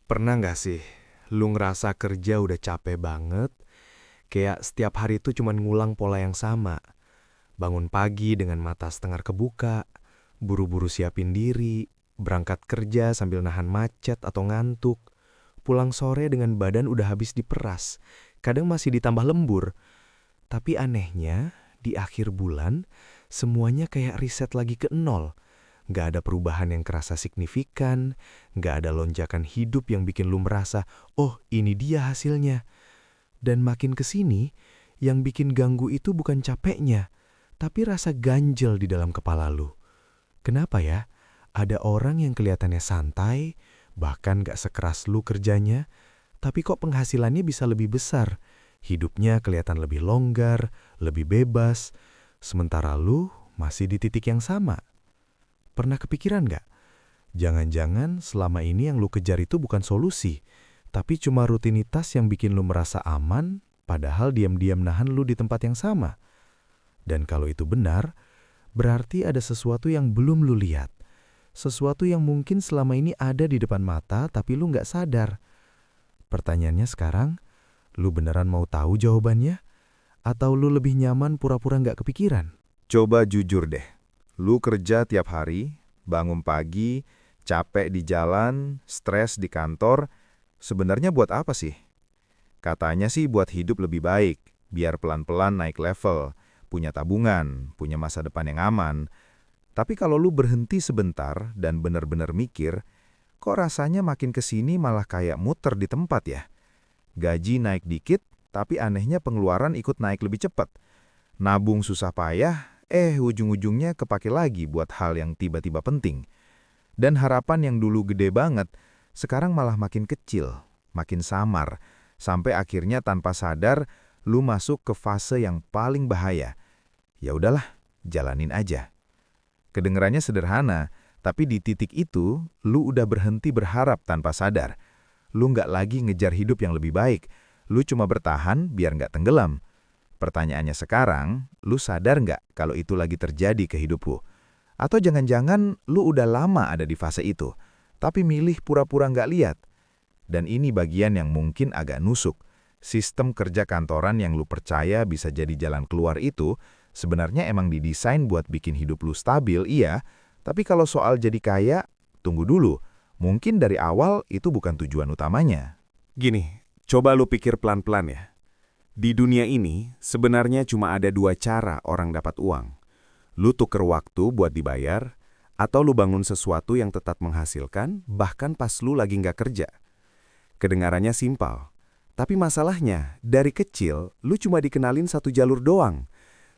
Pernah nggak sih, lu ngerasa kerja udah capek banget, kayak setiap hari tuh cuman ngulang pola yang sama. Bangun pagi dengan mata setengah kebuka, buru-buru siapin diri, berangkat kerja sambil nahan macet atau ngantuk, pulang sore dengan badan udah habis diperas, kadang masih ditambah lembur. Tapi anehnya, di akhir bulan, semuanya kayak riset lagi ke nol. Nggak ada perubahan yang kerasa signifikan, nggak ada lonjakan hidup yang bikin lu merasa, oh ini dia hasilnya. Dan makin kesini, yang bikin ganggu itu bukan capeknya, tapi rasa ganjel di dalam kepala lu. Kenapa ya? Ada orang yang kelihatannya santai, bahkan nggak sekeras lu kerjanya, tapi kok penghasilannya bisa lebih besar. Hidupnya kelihatan lebih longgar, lebih bebas, sementara lu masih di titik yang sama. Pernah kepikiran nggak? Jangan-jangan selama ini yang lu kejar itu bukan solusi, tapi cuma rutinitas yang bikin lu merasa aman, padahal diam-diam nahan lu di tempat yang sama. Dan kalau itu benar, berarti ada sesuatu yang belum lu lihat. Sesuatu yang mungkin selama ini ada di depan mata, tapi lu nggak sadar. Pertanyaannya sekarang, lu beneran mau tahu jawabannya? Atau lu lebih nyaman pura-pura nggak kepikiran? Coba jujur deh, lu kerja tiap hari, bangun pagi, capek di jalan, stres di kantor, sebenarnya buat apa sih? Katanya sih buat hidup lebih baik, biar pelan-pelan naik level, punya tabungan, punya masa depan yang aman. Tapi kalau lu berhenti sebentar dan benar-benar mikir, kok rasanya makin kesini malah kayak muter di tempat ya? Gaji naik dikit, tapi anehnya pengeluaran ikut naik lebih cepat. Nabung susah payah, ujung-ujungnya kepake lagi buat hal yang tiba-tiba penting. Dan harapan yang dulu gede banget, sekarang malah makin kecil, makin samar, sampai akhirnya tanpa sadar, lu masuk ke fase yang paling bahaya. Ya udahlah, jalanin aja. Kedengerannya sederhana, tapi di titik itu, lu udah berhenti berharap tanpa sadar. Lu nggak lagi ngejar hidup yang lebih baik, lu cuma bertahan biar nggak tenggelam. Pertanyaannya sekarang, lu sadar nggak kalau itu lagi terjadi ke hidupmu? Atau jangan-jangan lu udah lama ada di fase itu, tapi milih pura-pura nggak lihat? Dan ini bagian yang mungkin agak nusuk. Sistem kerja kantoran yang lu percaya bisa jadi jalan keluar itu, sebenarnya emang didesain buat bikin hidup lu stabil, iya. Tapi kalau soal jadi kaya, tunggu dulu. Mungkin dari awal itu bukan tujuan utamanya. Gini, coba lu pikir pelan-pelan ya. Di dunia ini, sebenarnya cuma ada dua cara orang dapat uang. Lu tuker waktu buat dibayar, atau lu bangun sesuatu yang tetap menghasilkan, bahkan pas lu lagi nggak kerja. Kedengarannya simpel, tapi masalahnya, dari kecil, lu cuma dikenalin satu jalur doang.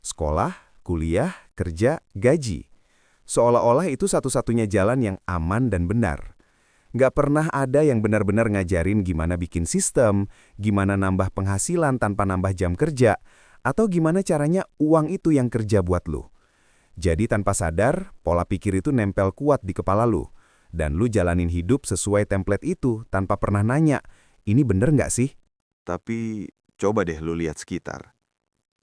Sekolah, kuliah, kerja, gaji. Seolah-olah itu satu-satunya jalan yang aman dan benar. Nggak pernah ada yang benar-benar ngajarin gimana bikin sistem, gimana nambah penghasilan tanpa nambah jam kerja, atau gimana caranya uang itu yang kerja buat lu. Jadi tanpa sadar, pola pikir itu nempel kuat di kepala lu. Dan lu jalanin hidup sesuai template itu tanpa pernah nanya, ini bener nggak sih? Tapi coba deh lu lihat sekitar.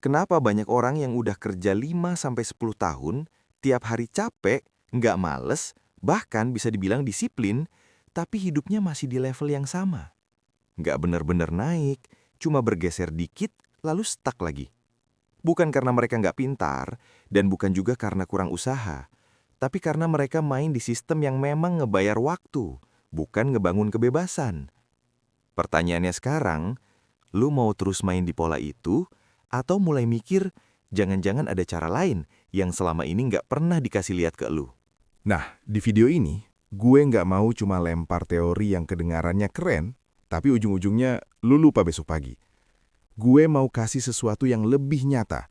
Kenapa banyak orang yang udah kerja 5-10 tahun, tiap hari capek, nggak males, bahkan bisa dibilang disiplin, tapi hidupnya masih di level yang sama? Nggak benar-benar naik, cuma bergeser dikit, lalu stuck lagi. Bukan karena mereka nggak pintar, dan bukan juga karena kurang usaha, tapi karena mereka main di sistem yang memang ngebayar waktu, bukan ngebangun kebebasan. Pertanyaannya sekarang, lu mau terus main di pola itu, atau mulai mikir, jangan-jangan ada cara lain yang selama ini nggak pernah dikasih lihat ke lu? Nah, di video ini, gue nggak mau cuma lempar teori yang kedengarannya keren, tapi ujung-ujungnya lu lupa besok pagi. Gue mau kasih sesuatu yang lebih nyata.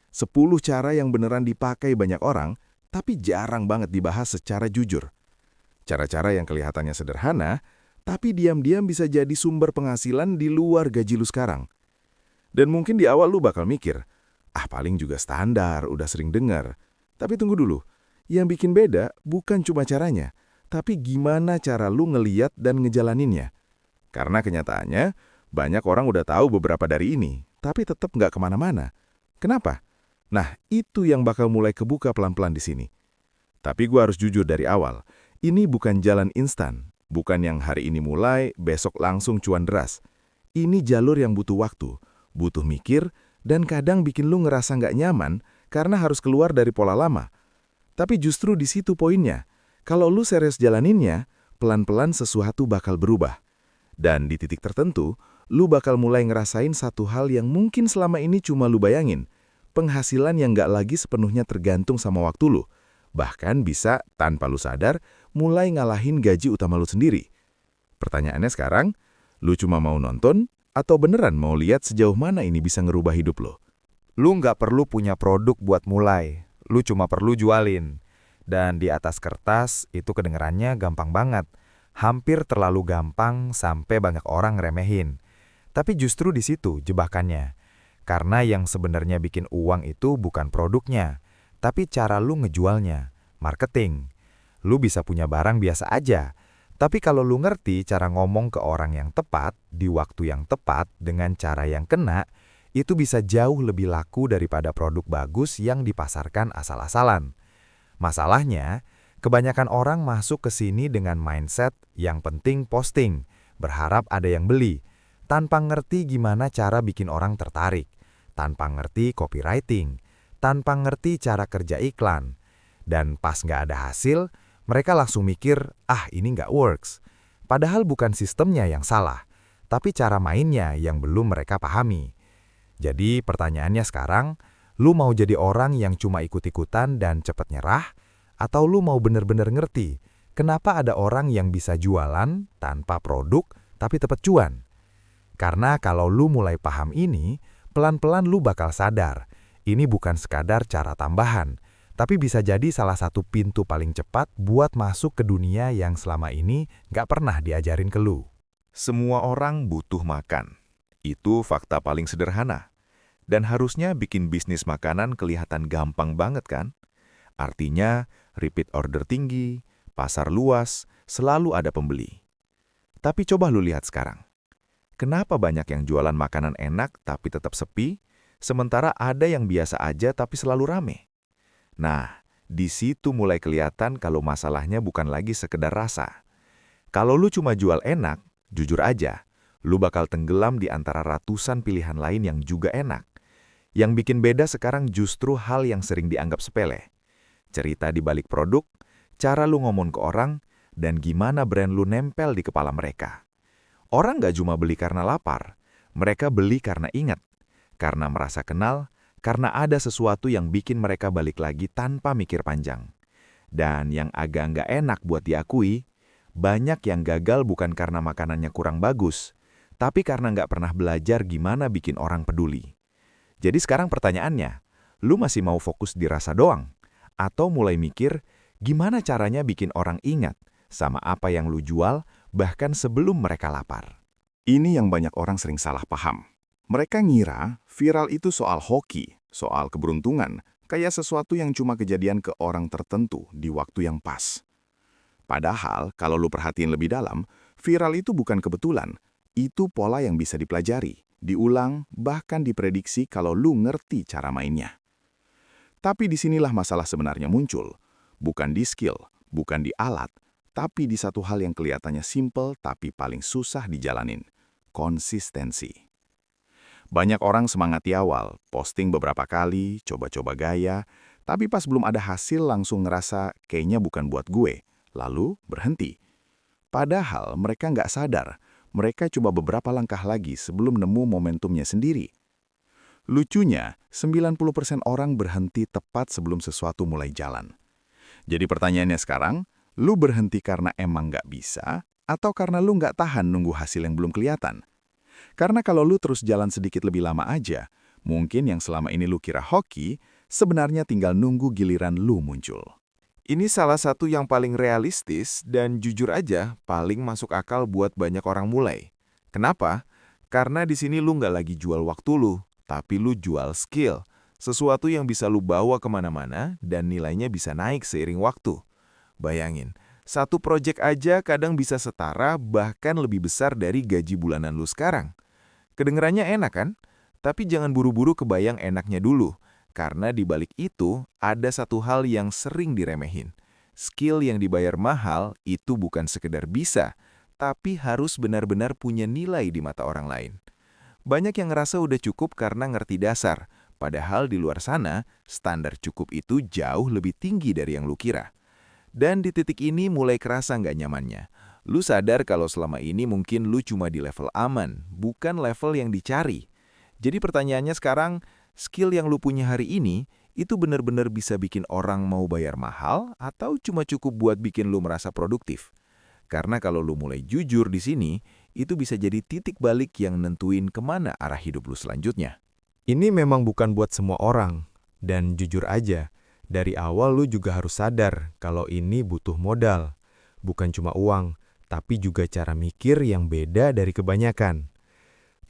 10 cara yang beneran dipakai banyak orang, tapi jarang banget dibahas secara jujur. Cara-cara yang kelihatannya sederhana, tapi diam-diam bisa jadi sumber penghasilan di luar gaji lu sekarang. Dan mungkin di awal lu bakal mikir, paling juga standar, udah sering dengar. Tapi tunggu dulu, yang bikin beda bukan cuma caranya, tapi gimana cara lu ngeliat dan ngejalaninnya. Karena kenyataannya, banyak orang udah tahu beberapa dari ini, tapi tetap nggak kemana-mana. Kenapa? Nah, itu yang bakal mulai kebuka pelan-pelan di sini. Tapi gue harus jujur dari awal, ini bukan jalan instan. Bukan yang hari ini mulai, besok langsung cuan deras. Ini jalur yang butuh waktu, butuh mikir, dan kadang bikin lu ngerasa nggak nyaman karena harus keluar dari pola lama. Tapi justru di situ poinnya. Kalau lu serius jalaninnya, pelan-pelan sesuatu bakal berubah. Dan di titik tertentu, lu bakal mulai ngerasain satu hal yang mungkin selama ini cuma lu bayangin. Penghasilan yang nggak lagi sepenuhnya tergantung sama waktu lu. Bahkan bisa, tanpa lu sadar, mulai ngalahin gaji utama lu sendiri. Pertanyaannya sekarang, lu cuma mau nonton atau beneran mau lihat sejauh mana ini bisa ngerubah hidup lo? Lu nggak perlu punya produk buat mulai, lu cuma perlu jualin. Dan di atas kertas itu kedengerannya gampang banget. Hampir terlalu gampang sampai banyak orang ngeremehin. Tapi justru di situ jebakannya. Karena yang sebenarnya bikin uang itu bukan produknya, tapi cara lu ngejualnya, marketing. Lu bisa punya barang biasa aja, tapi kalau lu ngerti cara ngomong ke orang yang tepat, di waktu yang tepat, dengan cara yang kena, itu bisa jauh lebih laku daripada produk bagus yang dipasarkan asal-asalan. Masalahnya, kebanyakan orang masuk ke sini dengan mindset yang penting posting, berharap ada yang beli, tanpa ngerti gimana cara bikin orang tertarik, tanpa ngerti copywriting, tanpa ngerti cara kerja iklan. Dan pas nggak ada hasil, mereka langsung mikir, ini nggak works. Padahal bukan sistemnya yang salah, tapi cara mainnya yang belum mereka pahami. Jadi pertanyaannya sekarang, lu mau jadi orang yang cuma ikut-ikutan dan cepet nyerah? Atau lu mau bener-bener ngerti kenapa ada orang yang bisa jualan tanpa produk tapi tetap cuan? Karena kalau lu mulai paham ini, pelan-pelan lu bakal sadar, ini bukan sekadar cara tambahan, tapi bisa jadi salah satu pintu paling cepat buat masuk ke dunia yang selama ini nggak pernah diajarin ke lu. Semua orang butuh makan. Itu fakta paling sederhana. Dan harusnya bikin bisnis makanan kelihatan gampang banget kan? Artinya, repeat order tinggi, pasar luas, selalu ada pembeli. Tapi coba lu lihat sekarang. Kenapa banyak yang jualan makanan enak tapi tetap sepi, sementara ada yang biasa aja tapi selalu rame? Nah, di situ mulai kelihatan kalau masalahnya bukan lagi sekedar rasa. Kalau lu cuma jual enak, jujur aja, lu bakal tenggelam di antara ratusan pilihan lain yang juga enak. Yang bikin beda sekarang justru hal yang sering dianggap sepele. Cerita di balik produk, cara lu ngomong ke orang, dan gimana brand lu nempel di kepala mereka. Orang nggak cuma beli karena lapar, mereka beli karena ingat, karena merasa kenal, karena ada sesuatu yang bikin mereka balik lagi tanpa mikir panjang. Dan yang agak nggak enak buat diakui, banyak yang gagal bukan karena makanannya kurang bagus, tapi karena nggak pernah belajar gimana bikin orang peduli. Jadi sekarang pertanyaannya, lu masih mau fokus di rasa doang? Atau mulai mikir, gimana caranya bikin orang ingat sama apa yang lu jual, bahkan sebelum mereka lapar? Ini yang banyak orang sering salah paham. Mereka ngira viral itu soal hoki, soal keberuntungan, kayak sesuatu yang cuma kejadian ke orang tertentu di waktu yang pas. Padahal, kalau lu perhatiin lebih dalam, viral itu bukan kebetulan. Itu pola yang bisa dipelajari, diulang, bahkan diprediksi kalau lu ngerti cara mainnya. Tapi disinilah masalah sebenarnya muncul. Bukan di skill, bukan di alat, tapi di satu hal yang kelihatannya simple tapi paling susah dijalanin. Konsistensi. Banyak orang semangat di awal, posting beberapa kali, coba-coba gaya, tapi pas belum ada hasil langsung ngerasa kayaknya bukan buat gue, lalu berhenti. Padahal mereka nggak sadar, mereka coba beberapa langkah lagi sebelum nemu momentumnya sendiri. Lucunya, 90% orang berhenti tepat sebelum sesuatu mulai jalan. Jadi pertanyaannya sekarang, lu berhenti karena emang nggak bisa, atau karena lu nggak tahan nunggu hasil yang belum kelihatan? Karena kalau lu terus jalan sedikit lebih lama aja, mungkin yang selama ini lu kira hoki, sebenarnya tinggal nunggu giliran lu muncul. Ini salah satu yang paling realistis dan jujur aja paling masuk akal buat banyak orang mulai. Kenapa? Karena di sini lu nggak lagi jual waktu lu, tapi lu jual skill. Sesuatu yang bisa lu bawa kemana-mana dan nilainya bisa naik seiring waktu. Bayangin, satu proyek aja kadang bisa setara bahkan lebih besar dari gaji bulanan lu sekarang. Kedengerannya enak kan? Tapi jangan buru-buru kebayang enaknya dulu. Karena di balik itu ada satu hal yang sering diremehin. skill yang dibayar mahal itu bukan sekedar bisa, tapi harus benar-benar punya nilai di mata orang lain. Banyak yang ngerasa udah cukup karena ngerti dasar, padahal di luar sana, standar cukup itu jauh lebih tinggi dari yang lu kira. Dan di titik ini mulai kerasa nggak nyamannya. Lu sadar kalau selama ini mungkin lu cuma di level aman, bukan level yang dicari. Jadi pertanyaannya sekarang, skill yang lu punya hari ini, itu benar-benar bisa bikin orang mau bayar mahal atau cuma cukup buat bikin lu merasa produktif? Karena kalau lu mulai jujur di sini, itu bisa jadi titik balik yang nentuin kemana arah hidup lu selanjutnya. Ini memang bukan buat semua orang. Dan jujur aja, dari awal lu juga harus sadar kalau ini butuh modal. Bukan cuma uang, tapi juga cara mikir yang beda dari kebanyakan.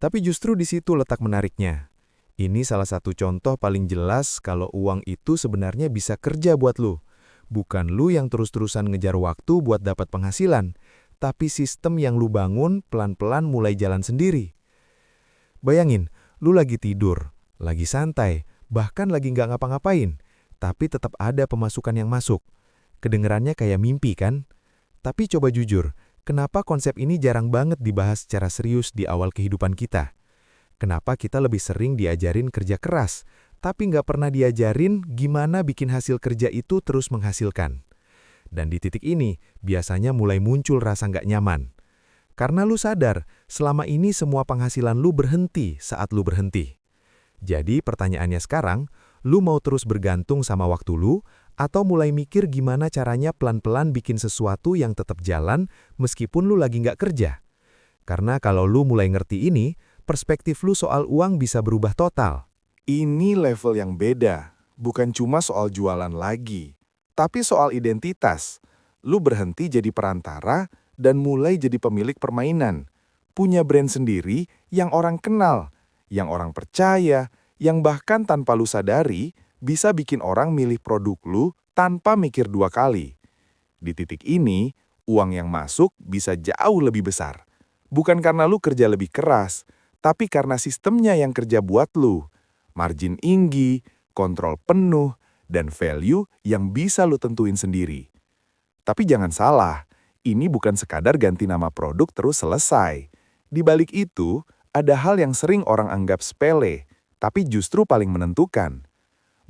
Tapi justru di situ letak menariknya. Ini salah satu contoh paling jelas kalau uang itu sebenarnya bisa kerja buat lu. Bukan lu yang terus-terusan ngejar waktu buat dapat penghasilan, tapi sistem yang lu bangun pelan-pelan mulai jalan sendiri. Bayangin, lu lagi tidur, lagi santai, bahkan lagi nggak ngapa-ngapain, tapi tetap ada pemasukan yang masuk. Kedengerannya kayak mimpi kan? Tapi coba jujur, kenapa konsep ini jarang banget dibahas secara serius di awal kehidupan kita? Kenapa kita lebih sering diajarin kerja keras, tapi nggak pernah diajarin gimana bikin hasil kerja itu terus menghasilkan? Dan di titik ini, biasanya mulai muncul rasa nggak nyaman. Karena lu sadar, selama ini semua penghasilan lu berhenti saat lu berhenti. Jadi pertanyaannya sekarang, lu mau terus bergantung sama waktu lu, atau mulai mikir gimana caranya pelan-pelan bikin sesuatu yang tetap jalan meskipun lu lagi nggak kerja? Karena kalau lu mulai ngerti ini, perspektif lu soal uang bisa berubah total. Ini level yang beda, bukan cuma soal jualan lagi, tapi soal identitas. Lu berhenti jadi perantara dan mulai jadi pemilik permainan. Punya brand sendiri yang orang kenal, yang orang percaya, yang bahkan tanpa lu sadari bisa bikin orang milih produk lu tanpa mikir dua kali. Di titik ini, uang yang masuk bisa jauh lebih besar. Bukan karena lu kerja lebih keras, tapi karena sistemnya yang kerja buat lu. Margin tinggi, kontrol penuh, dan value yang bisa lu tentuin sendiri. Tapi jangan salah, ini bukan sekadar ganti nama produk terus selesai. Di balik itu, ada hal yang sering orang anggap sepele, tapi justru paling menentukan.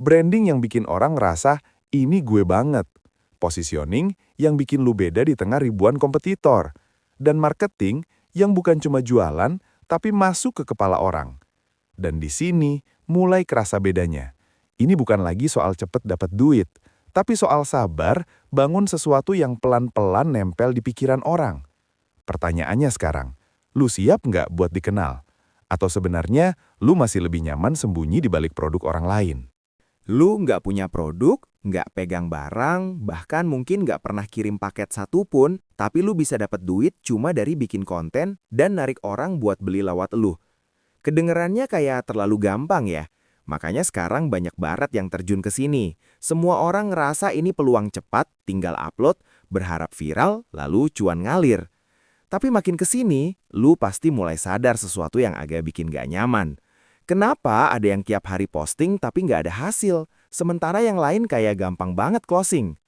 Branding yang bikin orang ngerasa, ini gue banget. Positioning yang bikin lu beda di tengah ribuan kompetitor. Dan marketing yang bukan cuma jualan, tapi masuk ke kepala orang. Dan di sini mulai kerasa bedanya. Ini bukan lagi soal cepet dapat duit, tapi soal sabar bangun sesuatu yang pelan-pelan nempel di pikiran orang. Pertanyaannya sekarang, lu siap nggak buat dikenal? Atau sebenarnya lu masih lebih nyaman sembunyi di balik produk orang lain? Lu nggak punya produk, nggak pegang barang, bahkan mungkin nggak pernah kirim paket satupun, tapi lu bisa dapat duit cuma dari bikin konten dan narik orang buat beli lewat lu. Kedengerannya kayak terlalu gampang ya. Makanya sekarang banyak barat yang terjun ke sini. Semua orang ngerasa ini peluang cepat, tinggal upload, berharap viral, lalu cuan ngalir. Tapi makin ke sini, lu pasti mulai sadar sesuatu yang agak bikin gak nyaman. Kenapa ada yang tiap hari posting tapi nggak ada hasil, sementara yang lain kayak gampang banget closing?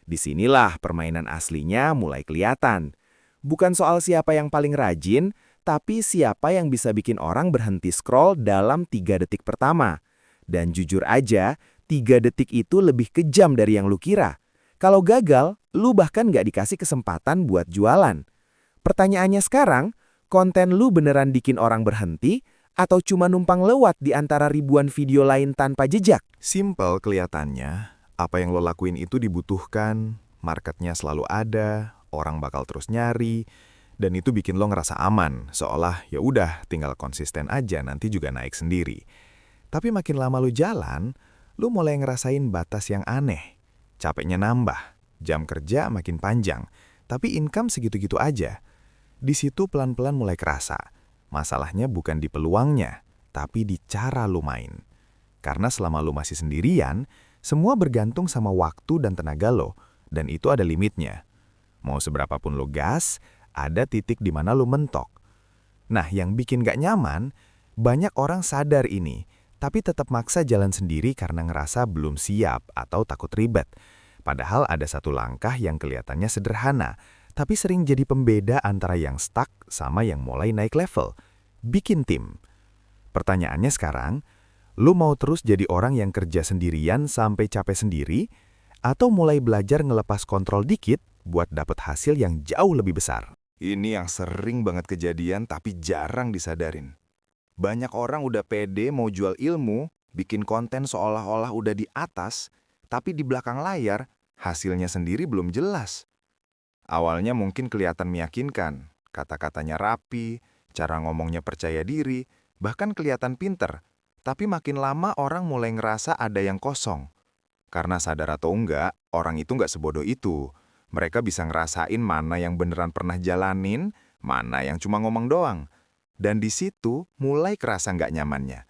Disinilah permainan aslinya mulai kelihatan. Bukan soal siapa yang paling rajin, tapi siapa yang bisa bikin orang berhenti scroll dalam 3 detik pertama. Dan jujur aja, 3 detik itu lebih kejam dari yang lu kira. Kalau gagal, lu bahkan nggak dikasih kesempatan buat jualan. Pertanyaannya sekarang, konten lu beneran bikin orang berhenti, atau cuma numpang lewat di antara ribuan video lain tanpa jejak? Simple kelihatannya, apa yang lo lakuin itu dibutuhkan, marketnya selalu ada, orang bakal terus nyari, dan itu bikin lo ngerasa aman, seolah ya udah tinggal konsisten aja nanti juga naik sendiri. Tapi makin lama lo jalan, lo mulai ngerasain batas yang aneh. Capeknya nambah, jam kerja makin panjang, tapi income segitu-gitu aja. Di situ pelan-pelan mulai kerasa. Masalahnya bukan di peluangnya, tapi di cara lu main. Karena selama lu masih sendirian, semua bergantung sama waktu dan tenaga lo, dan itu ada limitnya. Mau seberapapun lo gas, ada titik di mana lo mentok. Nah, yang bikin gak nyaman, banyak orang sadar ini, tapi tetap maksa jalan sendiri karena ngerasa belum siap atau takut ribet. Padahal ada satu langkah yang kelihatannya sederhana, tapi sering jadi pembeda antara yang stuck sama yang mulai naik level. Bikin tim. Pertanyaannya sekarang, lu mau terus jadi orang yang kerja sendirian sampai capek sendiri, atau mulai belajar ngelepas kontrol dikit buat dapet hasil yang jauh lebih besar? Ini yang sering banget kejadian tapi jarang disadarin. Banyak orang udah pede mau jual ilmu, bikin konten seolah-olah udah di atas, tapi di belakang layar, hasilnya sendiri belum jelas. Awalnya mungkin kelihatan meyakinkan, kata-katanya rapi, cara ngomongnya percaya diri, bahkan kelihatan pinter. Tapi makin lama orang mulai ngerasa ada yang kosong. Karena sadar atau enggak, orang itu enggak sebodoh itu. Mereka bisa ngerasain mana yang beneran pernah jalanin, mana yang cuma ngomong doang. Dan di situ mulai kerasa nggak nyamannya.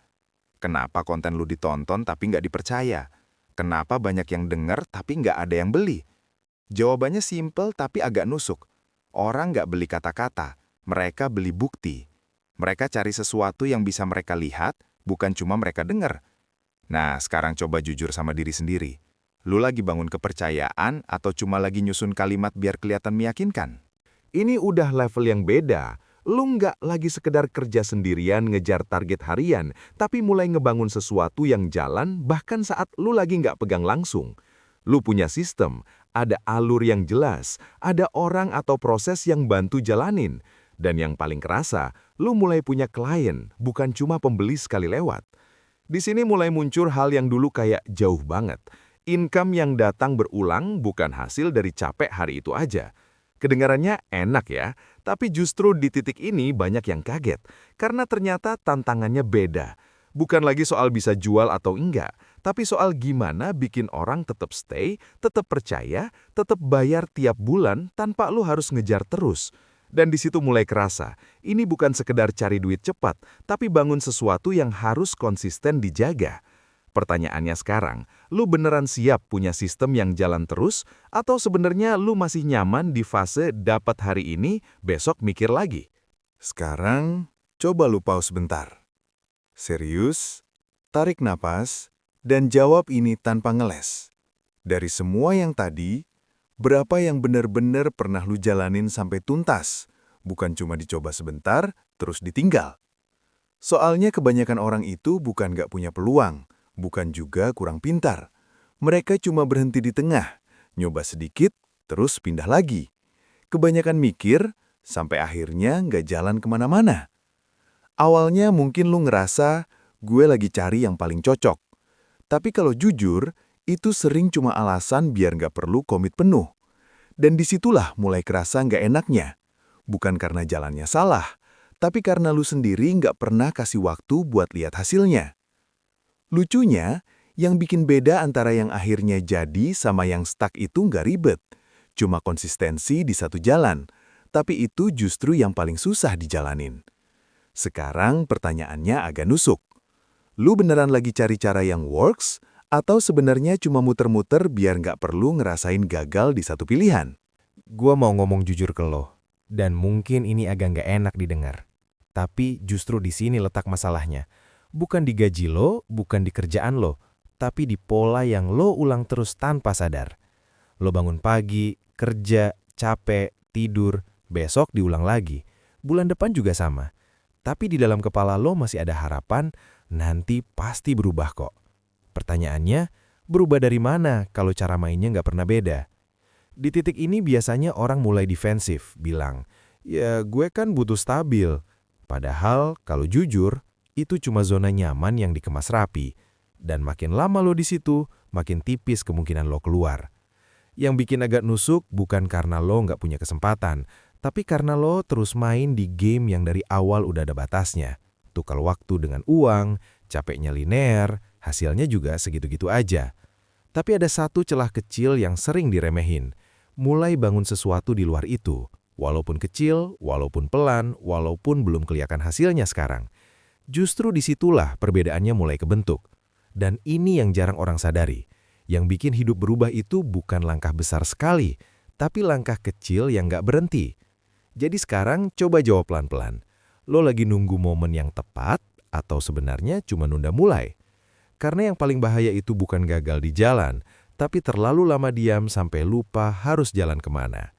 Kenapa konten lu ditonton tapi nggak dipercaya? Kenapa banyak yang denger tapi nggak ada yang beli? Jawabannya simple tapi agak nusuk. Orang nggak beli kata-kata, mereka beli bukti. Mereka cari sesuatu yang bisa mereka lihat, bukan cuma mereka denger. Nah, sekarang coba jujur sama diri sendiri. Lu lagi bangun kepercayaan atau cuma lagi nyusun kalimat biar kelihatan meyakinkan? Ini udah level yang beda. Lu nggak lagi sekedar kerja sendirian ngejar target harian, tapi mulai ngebangun sesuatu yang jalan bahkan saat lu lagi nggak pegang langsung. Lu punya sistem, ada alur yang jelas, ada orang atau proses yang bantu jalanin. Dan yang paling kerasa, lu mulai punya klien, bukan cuma pembeli sekali lewat. Di sini mulai muncul hal yang dulu kayak jauh banget. Income yang datang berulang bukan hasil dari capek hari itu aja. Kedengarannya enak ya, tapi justru di titik ini banyak yang kaget, karena ternyata tantangannya beda. Bukan lagi soal bisa jual atau enggak, tapi soal gimana bikin orang tetap stay, tetap percaya, tetap bayar tiap bulan tanpa lu harus ngejar terus. Dan di situ mulai kerasa, ini bukan sekedar cari duit cepat, tapi bangun sesuatu yang harus konsisten dijaga. Pertanyaannya sekarang, lu beneran siap punya sistem yang jalan terus, atau sebenarnya lu masih nyaman di fase dapat hari ini, besok mikir lagi? Sekarang, coba lu pause sebentar. Serius, tarik napas, dan jawab ini tanpa ngeles. Dari semua yang tadi, berapa yang benar-benar pernah lu jalanin sampai tuntas, bukan cuma dicoba sebentar, terus ditinggal? Soalnya kebanyakan orang itu bukan nggak punya peluang, bukan juga kurang pintar. Mereka cuma berhenti di tengah, nyoba sedikit, terus pindah lagi. Kebanyakan mikir, sampai akhirnya nggak jalan kemana-mana. Awalnya mungkin lu ngerasa, gue lagi cari yang paling cocok. Tapi kalau jujur, itu sering cuma alasan biar nggak perlu komit penuh. Dan disitulah mulai kerasa nggak enaknya. Bukan karena jalannya salah, tapi karena lu sendiri nggak pernah kasih waktu buat lihat hasilnya. Lucunya, yang bikin beda antara yang akhirnya jadi sama yang stuck itu nggak ribet. Cuma konsistensi di satu jalan, tapi itu justru yang paling susah dijalanin. Sekarang pertanyaannya agak nusuk. Lu beneran lagi cari cara yang works, atau sebenarnya cuma muter-muter biar nggak perlu ngerasain gagal di satu pilihan? Gua mau ngomong jujur ke lo, dan mungkin ini agak nggak enak didengar. Tapi justru di sini letak masalahnya. Bukan di gaji lo, bukan di kerjaan lo, tapi di pola yang lo ulang terus tanpa sadar. Lo bangun pagi, kerja, capek, tidur, besok diulang lagi. Bulan depan juga sama. Tapi di dalam kepala lo masih ada harapan, nanti pasti berubah kok. Pertanyaannya, berubah dari mana kalau cara mainnya nggak pernah beda? Di titik ini biasanya orang mulai defensif, bilang, ya gue kan butuh stabil. Padahal kalau jujur, itu cuma zona nyaman yang dikemas rapi. Dan makin lama lo di situ, makin tipis kemungkinan lo keluar. Yang bikin agak nusuk bukan karena lo nggak punya kesempatan, tapi karena lo terus main di game yang dari awal udah ada batasnya. Tukar waktu dengan uang, capeknya linear, hasilnya juga segitu-gitu aja. Tapi ada satu celah kecil yang sering diremehin. Mulai bangun sesuatu di luar itu. Walaupun kecil, walaupun pelan, walaupun belum kelihatan hasilnya sekarang. Justru disitulah perbedaannya mulai kebentuk. Dan ini yang jarang orang sadari. Yang bikin hidup berubah itu bukan langkah besar sekali, tapi langkah kecil yang nggak berhenti. Jadi sekarang coba jawab pelan-pelan. Lo lagi nunggu momen yang tepat atau sebenarnya cuma nunda mulai? Karena yang paling bahaya itu bukan gagal di jalan, tapi terlalu lama diam sampai lupa harus jalan kemana.